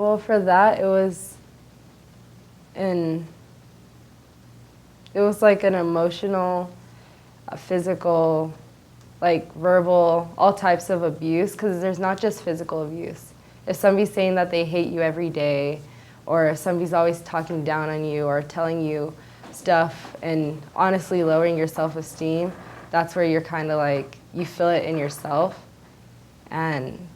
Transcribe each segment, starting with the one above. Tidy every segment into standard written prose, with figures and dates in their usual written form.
Well, for that, an it was like an emotional, physical, like verbal, all types of abuse, because there's not just physical abuse. If somebody's saying that they hate you every day, or if somebody's always talking down on you or telling you stuff and honestly lowering your self-esteem, that's where you're kind of like, you feel it in yourself. And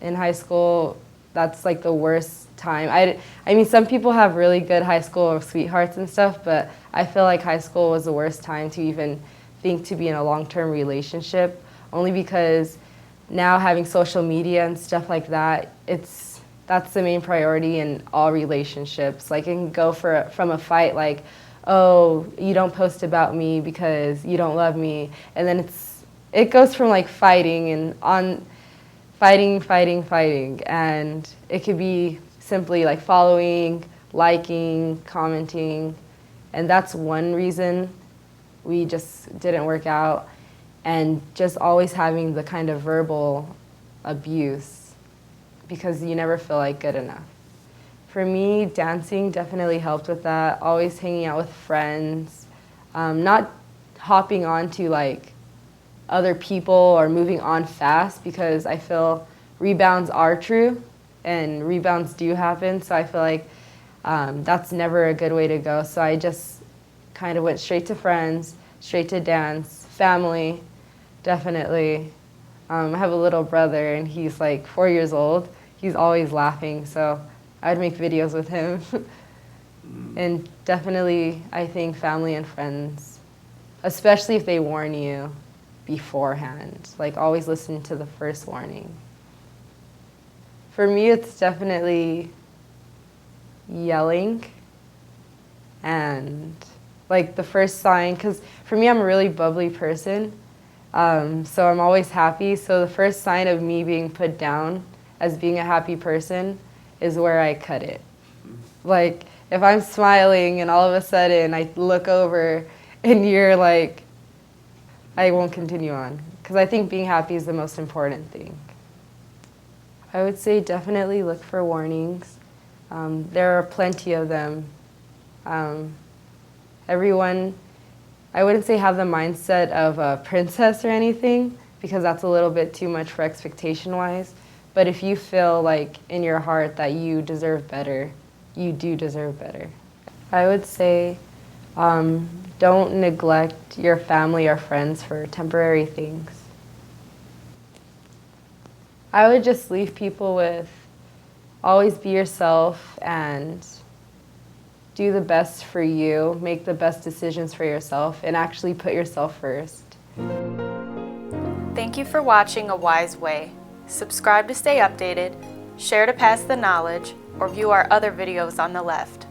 in high school, that's like the worst time. I mean, some people have really good high school sweethearts and stuff, but I feel like high school was the worst time to even think to be in a long-term relationship, only because now having social media and stuff like that, that's the main priority in all relationships. Like, it can go from a fight like, oh, you don't post about me because you don't love me, and then it goes from like fighting and on fighting, and it could be simply like following, liking, commenting, and that's one reason we just didn't work out, and just always having the kind of verbal abuse because you never feel like good enough. For me, dancing definitely helped with that, always hanging out with friends, not hopping on to like other people or moving on fast, because I feel rebounds are true and rebounds do happen, so I feel like that's never a good way to go. So I just kind of went straight to friends, straight to dance, family, definitely. I have a little brother and he's like 4 years old. He's always laughing, so I'd make videos with him. And definitely, I think family and friends, especially if they warn you beforehand, like always listen to the first warning. For me, it's definitely yelling and like the first sign, because for me, I'm a really bubbly person, so I'm always happy. So the first sign of me being put down as being a happy person is where I cut it. Like, if I'm smiling and all of a sudden I look over and you're like, I won't continue on, because I think being happy is the most important thing. I would say definitely look for warnings. There are plenty of them. Everyone, I wouldn't say have the mindset of a princess or anything, because that's a little bit too much for expectation-wise. But if you feel like in your heart that you deserve better, you do deserve better. I would say don't neglect your family or friends for temporary things. I would just leave people with always be yourself and do the best for you, make the best decisions for yourself, and actually put yourself first. Thank you for watching A Wise Way. Subscribe to stay updated, share to pass the knowledge, or view our other videos on the left.